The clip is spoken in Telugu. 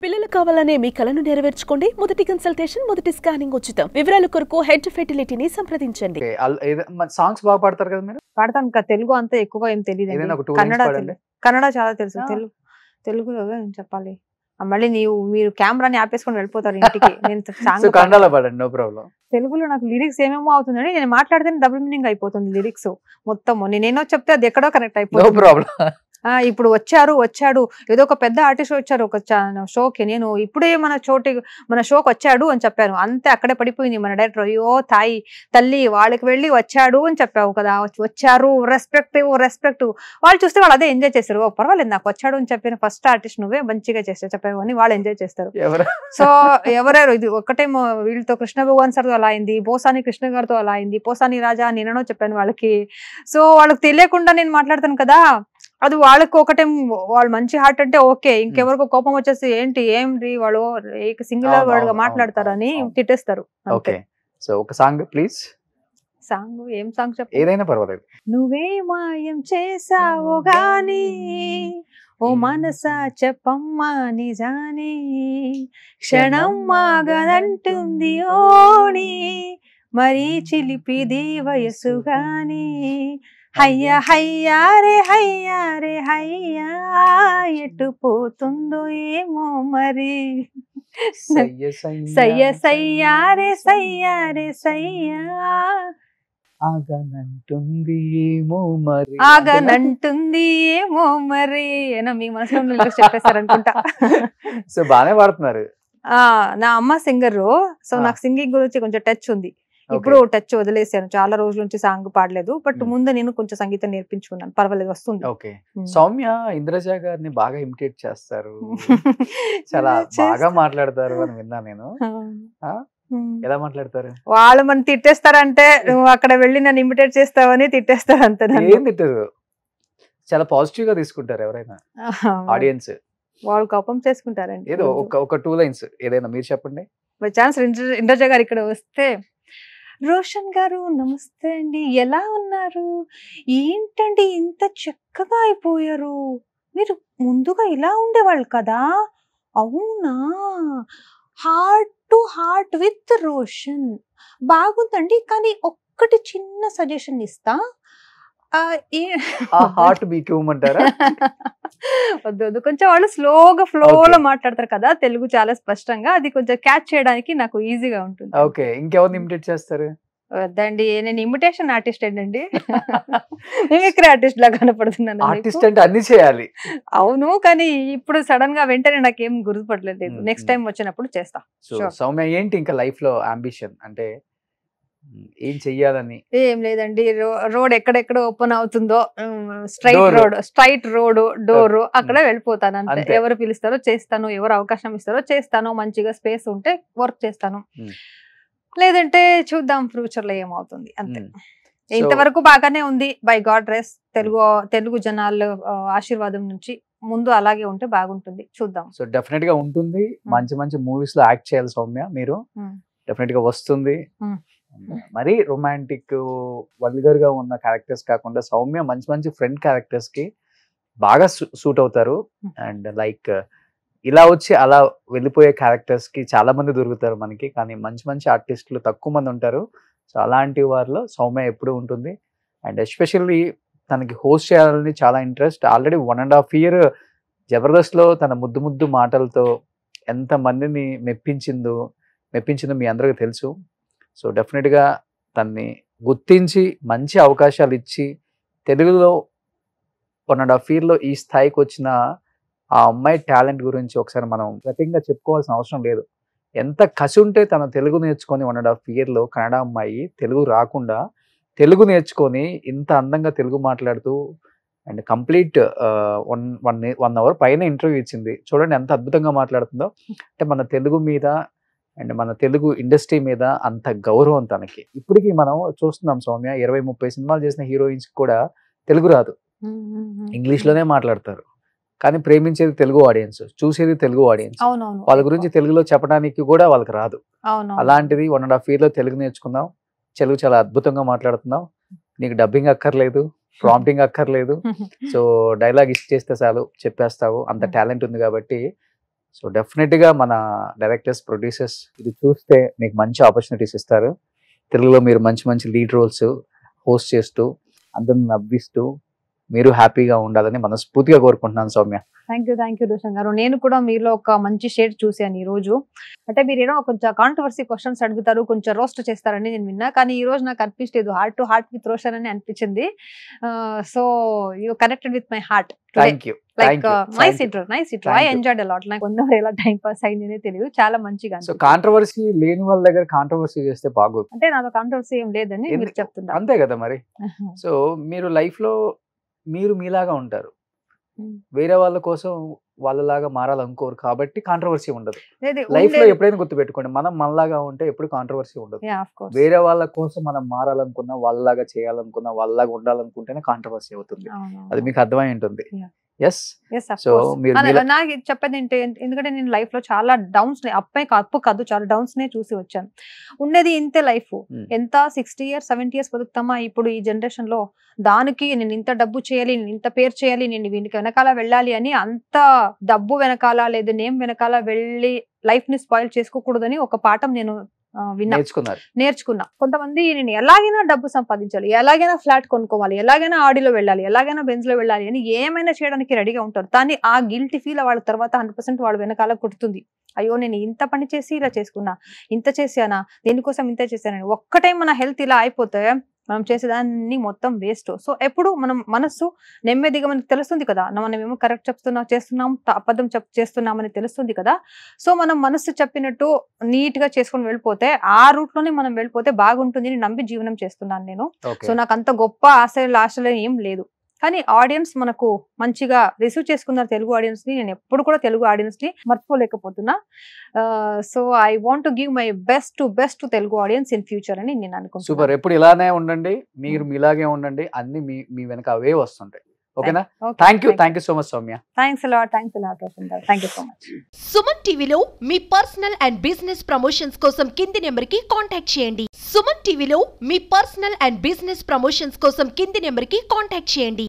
పిల్లలు కావాలనే మీ కలను నెరవేర్చుకోండి. మొదటి కన్సల్టేషన్, మొదటి స్కానింగ్ ఉచితం. వివరాల కొరకు హెడ్ ఫెర్టిలిటీని సంప్రదించండి. సాంగ్స్ బాగా పాడతారు కదా మీరు? పాడతాను ఇంకా. తెలుగు అంత ఎక్కువగా ఏం తెలియదు. ఏదైనా ఒక 2 కన్నడ లైన్స్ పాడండి. కన్నడ చాలా తెలుసు. ఆ. తెలుగులో ఏం చెప్పాలి? మళ్ళీ మీరు కెమెరాని ఆపేసుకొని వెళ్ళిపోతారు ఇంటికి. నేను సో సాంగ్ కన్నడలో పాడండి, నో ప్రాబ్లం. తెలుగులో నాకు లిరిక్స్ ఏమేమో అవుతుందండి. నేను మాట్లాడితే డబుల్ మీనింగ్ అయిపోతుంది లిరిక్స్ మొత్తము. నేనేనో చెప్తే అది ఎక్కడో కనెక్ట్ నో అయిపోతుంది. ప్రాబ్లం. ఇప్పుడు వచ్చాడు ఏదో ఒక పెద్ద ఆర్టిస్ట్ వచ్చారు ఒక షోకి. నేను ఇప్పుడే మన షోకి వచ్చాడు అని చెప్పాను. అంతే అక్కడే పడిపోయింది మన డైరెక్టర్. అయ్యో తాయి తల్లి, వాళ్ళకి వెళ్ళి వచ్చాడు అని చెప్పావు కదా, వచ్చారు రెస్పెక్ట్ వాళ్ళు చూస్తే వాళ్ళు అదే ఎంజాయ్ చేస్తారు. ఓ పర్వాలేదు, నాకు వచ్చాడు అని చెప్పిన ఫస్ట్ ఆర్టిస్ట్ నువ్వే మంచిగా చెప్పావు అని వాళ్ళు ఎంజాయ్ చేస్తారు. సో ఎవరెవరు ఇది ఒక్కటేమో వీళ్ళతో కృష్ణ భగవాన్ సార్తో అలా అయింది, పోసాని కృష్ణ గారితో అలా అయింది, పోసాని రాజా నేనో చెప్పాను వాళ్ళకి. సో వాళ్ళకి తెలియకుండా నేను మాట్లాడతాను కదా, అది వాళ్ళకి ఒకటే. వాళ్ళు మంచి హార్ట్ అంటే ఓకే, ఇంకెవరికో కోపం వచ్చేసి ఏంటి వాళ్ళు సింగిల్ వర్డ్ గా మాట్లాడతారని తిట్టేస్తారు. ఓకే, సో ఒక సాంగ్ ప్లీజ్. సాంగ్ ఏం సాంగ్ చెప్పు? ఏదైనా పర్వాలేదు. నువ్వే మాయం చేసావో గాని ఓ మనసా చెప్పమ్మా నిజాని, క్షణం మాగనంటుంది ఓణి, మరీ చిలిపిది వయసు గాని, హయ్యా హయ్యా రే హయ్యా, ఎటు పోతుందో ఏమో మరి, సయ్యా రే సయ్యా, ఆగనంటుంది ఏమో మరి ఏనా మీ మనసులో చెప్పేస్తారనుకుంటా. సో బానే పాడుతున్నారు. నా అమ్మ సింగర్. సో నాకు సింగింగ్ గురించి కొంచెం టచ్ ఉంది. ఇప్పుడు టచ్ వదిలేసాను, చాలా రోజుల నుంచి సాంగ్ పాడలేదు. బట్ ముందు నేను కొంచెం సంగీతం నేర్పించుకున్నాను, పర్వాలేదు వస్తుంది. ఓకే, సౌమ్య ఇంద్రజ గారిని బాగా ఇమిటేట్ చేస్తారు, చాలా బాగా మాట్లాడతారు అని విన్నా నేను. ఎలా మాట్లాడతారు? వాళ్ళు మనం తిట్టేస్తారంటే నువ్వు అక్కడ వెళ్ళి నన్ను ఇమిటేట్ చేస్తావని తిట్టేస్తారు అంతే. ఏం తిట్టారు, చాలా పాజిటివ్ గా తీసుకుంటారు ఎవరైనా ఆడియన్స్. వాళ్ళు కోపం చేసుకుంటారండి. ఏదో ఒక 2 లైన్స్ ఏదైనా మీరు చెప్పండి. బై ఛాన్స్ ఇంద్రజ గారు ఇక్కడ వస్తే, రోషన్ గారు నమస్తే అండి, ఎలా ఉన్నారు, ఏంటండి ఇంత చక్కగా అయిపోయారు, మీరు ముందుగా ఇలా ఉండేవాళ్ళు కదా, అవునా, heart to heart with Roshan బాగుందండి, కానీ ఒక్కటి చిన్న సజెషన్ ఇస్తా. హార్ట్ మీకు ఇవ్వమంటారా? వద్దు, కొంచెం వాళ్ళు స్లోగా ఫ్లోలో మాట్లాడతారు కదా తెలుగు చాలా స్పష్టంగా, అది కొంచెం క్యాచ్ చేయడానికి నాకు ఈజీగా ఉంటుంది. ఓకే, ఇంకెవరిని ఇమిటేట్ చేస్తారు? వద్దండి, నేను ఇమిటేషన్ ఆర్టిస్ట్ అండి, మిమిక్రీ ఆర్టిస్ట్ లా కనపడుతున్నాను. ఆర్టిస్ట్ అంటే అన్ని చేయాలి. అవును, కానీ ఇప్పుడు సడన్ గా వెంటనే నాకేం గుర్తుపట్టలేదు. నెక్స్ట్ టైం వచ్చినప్పుడు చేస్తా. సౌమ్య ఏంటి ఇంకా లైఫ్ లో అంబిషన్, అంటే ఏం చెయ్యాలని? ఏం లేదండి, రోడ్ ఎక్కడెక్కడ ఓపెన్ అవుతుందో స్ట్రైట్ రోడ్ డోర్ అక్కడ వెళ్ళిపోతాను అంతే. ఎవరు పిలుస్తారో చేస్తాను, ఎవరు అవకాశం ఇస్తారో చేస్తాను, మంచిగా స్పేస్ ఉంటే వర్క్ చేస్తాను, లేదంటే చూద్దాం ఫ్యూచర్ లో ఏమవుతుంది అంతే. ఇంతవరకు బాగానే ఉంది బై గాడ్ గ్రేస్. తెలుగు జనాల ఆశీర్వాదం నుంచి ముందు అలాగే ఉంటే బాగుంటుంది, చూద్దాం. సో డెఫినెట్ గా ఉంటుంది. మంచి మంచి మూవీస్ లో యాక్ట్ చేయాలి సౌమ్య మీరు, డెఫినెట్ గా వస్తుంది. మరి రొమాంటిక్ వల్గర్ గా ఉన్న క్యారెక్టర్స్ కాకుండా సౌమ్య మంచి మంచి ఫ్రెండ్ క్యారెక్టర్స్ కి బాగా సూట్ అవుతారు. అండ్ లైక్ ఇలా వచ్చి అలా వెళ్ళిపోయే క్యారెక్టర్స్ కి చాలా మంది దొరుకుతారు మనకి, కానీ మంచి మంచి ఆర్టిస్టులు తక్కువ మంది ఉంటారు. సో అలాంటి వారిలో సౌమ్య ఎప్పుడు ఉంటుంది. అండ్ ఎస్పెషల్లీ తనకి హోస్ట్ చేయాలని చాలా ఇంట్రెస్ట్. ఆల్రెడీ 1.5 year జబర్దస్త్ లో తన ముద్దు మాటలతో ఎంత మందిని మెప్పించిందో మీ అందరికీ తెలుసు. సో డెఫినెట్గా తన్ని గుర్తించి మంచి అవకాశాలు ఇచ్చి తెలుగులో 1.5 year ఈ స్థాయికి వచ్చిన ఆ అమ్మాయి టాలెంట్ గురించి ఒకసారి మనం ప్రత్యేకంగా చెప్పుకోవాల్సిన అవసరం లేదు. ఎంత కసి ఉంటే తన తెలుగు నేర్చుకొని 1.5 year కన్నడ అమ్మాయి తెలుగు రాకుండా తెలుగు నేర్చుకొని ఇంత అందంగా తెలుగు మాట్లాడుతూ అండ్ కంప్లీట్ 1 hour పైన ఇంటర్వ్యూ ఇచ్చింది. చూడండి ఎంత అద్భుతంగా మాట్లాడుతుందో. అంటే మన తెలుగు మీద అండ్ మన తెలుగు ఇండస్ట్రీ మీద అంత గౌరవం తనకి. ఇప్పటికీ మనం చూస్తున్నాం సౌమ్య 20-30 సినిమాలు చేసిన హీరోయిన్స్ కూడా తెలుగు రాదు, ఇంగ్లీష్లోనే మాట్లాడతారు. కానీ ప్రేమించేది తెలుగు ఆడియన్స్, చూసేది తెలుగు ఆడియన్స్. వాళ్ళ గురించి తెలుగులో చెప్పడానికి కూడా వాళ్ళకి రాదు. అలాంటిది 1.5 year తెలుగు నేర్చుకున్నావు, తెలుగు చాలా అద్భుతంగా మాట్లాడుతున్నావు. నీకు డబ్బింగ్ అక్కర్లేదు, ప్రాంప్టింగ్ అక్కర్లేదు. సో డైలాగ్ ఇచ్చేస్తే చాలు చెప్పేస్తావు, అంత టాలెంట్ ఉంది కాబట్టి సో డెఫినెట్ గా మన డైరెక్టర్స్, ప్రొడ్యూసర్స్ ఇది చూస్తే మీకు మంచి ఆపర్చునిటీస్ ఇస్తారు. తెలుగులో మీరు మంచి మంచి లీడ్ రోల్స్ హోస్ట్ చేస్తూ అందరిని నవ్విస్తూ మీరు హ్యాపీగా ఉండాలని మనస్ఫూర్తిగా కోరుకుంటున్నాను సౌమ్య. థ్యాంక్ యూ రోషన్ గారు. నేను కూడా మీలో ఒక మంచి షేడ్ చూశాను ఈ రోజు. అంటే మీరు ఏదో కొంచెం కాంట్రవర్సీ క్వశ్చన్స్ అడుగుతారు, కొంచెం రోస్ట్ చేస్తారని నేను విన్నా, కానీ ఈ రోజు నాకు అనిపించలేదు heart to heart with Roshan అని అనిపించింది. So you connected with my heart. Thank you. Like nice intro I enjoyed a lot. నాకు ఎలా టైం పాస్ అయిందనే తెలియదు, చాలా మంచిగా. సో కాంట్రవర్సీ లేని వాళ్ళ దగ్గర కాంట్రవర్సీ చేస్తే బాగోదు. అంటే నాతో కాంట్రవర్సీ ఏం లేదని మీరు చెప్తున్నారు. అంతే కదా మరి. సో మీరు లైఫ్ లో మీరు మీలాగా ఉంటారు, వేరే వాళ్ళ కోసం వాళ్ళలాగా మారాలనుకోరు, కాబట్టి కాంట్రవర్సీ ఉండదు. లైఫ్ లో ఎప్పుడైనా గుర్తుపెట్టుకోండి, మనం మనలాగా ఉంటే ఎప్పుడు కాంట్రవర్సీ ఉండదు. వేరే వాళ్ళ కోసం మనం మారాలనుకున్నా, వాళ్ళలాగా చేయాలనుకున్నా, వాళ్ళలాగా ఉండాలనుకుంటేనే కాంట్రవర్సీ అవుతుంది. అది మీకు అర్థమై ఉంటుంది. సో నాకు చెప్పేది ఏంటి, ఎందుకంటే నేను లైఫ్ లో చాలా డౌన్స్, అప్పు కాదు చాలా డౌన్స్ నే చూసి వచ్చాను. ఉండేది ఇంతే లైఫ్. ఎంత 60 years 70 years బతుకుతామా ఇప్పుడు ఈ జనరేషన్ లో? దానికి నేను ఇంత డబ్బు చేయాలి, నేను ఇంత పేరు చేయాలి, నేను వీనికి వెనకాల వెళ్ళాలి అని అంత డబ్బు వెనకాల లేదు నేమ్ వెనకాల వెళ్ళి లైఫ్ ని స్పాయిల్ చేసుకోకూడదని ఒక పాఠం నేను నేర్చుకున్నా. కొంతమంది నేను ఎలాగైనా డబ్బు సంపాదించాలి, ఎలాగైనా ఫ్లాట్ కొనుక్కోవాలి, ఎలాగైనా ఆడిలో వెళ్ళాలి, ఎలాగైనా బెంజ్ లో వెళ్ళాలి అని ఏమైనా చేయడానికి రెడీగా ఉంటారు. కానీ ఆ గిల్టీ ఫీల్ వాళ్ళ తర్వాత 100% వాడు వెనకాల కుడుతుంది. అయ్యో నేను ఇంత పని చేసి ఇలా చేసుకున్నా, ఇంత చేశానా, దేనికోసం ఇంత చేశానని. ఒక్కటే మన హెల్త్ ఇలా అయిపోతే మనం చేసేదాన్ని మొత్తం వేస్ట్. సో ఎప్పుడు మనం మనస్సు నెమ్మదిగా మనకి తెలుస్తుంది కదా, మనం ఏమో కరెక్ట్ చేస్తున్నాం అబద్ధం చేస్తున్నామని తెలుస్తుంది కదా. సో మనం మనస్సు చెప్పినట్టు నీట్ గా చేసుకుని వెళ్ళిపోతే, ఆ రూట్ లోనే మనం వెళ్ళిపోతే బాగుంటుంది అని నమ్మి జీవనం చేస్తున్నాను నేను. సో నాకు అంత గొప్ప ఆశలు ఏం లేదు, కానీ ఆడియన్స్ మనకు మంచిగా రిసీవ్ చేసుకున్నారు తెలుగు ఆడియన్స్ ని. నేను ఎప్పుడు కూడా తెలుగు ఆడియన్స్ ని మర్చిపోలేకపోతున్నా. So I want to give my best to Telugu audience in future అని నేను అనుకుంటున్నాను. సూపర్. ఎప్పుడు ఇలానే ఉండండి, మీరు మీలాగే ఉండండి, అన్ని మీ వెనక అవే వస్తుంటాయి. ఓకేనా? Thank you so much Soumya. Thanks a lot Roshan garu. Thank you so much. Suman టీవీలో మీ పర్సనల్ అండ్ బిజినెస్ ప్రమోషన్స్ కోసం కింది నెంబర్ కి కాంటాక్ట్ చేయండి. సుమన్ టీవీలో మీ పర్సనల్ అండ్ బిజినెస్ ప్రమోషన్స్ కోసం కింది నెంబర్ కి కాంటాక్ట్ చేయండి.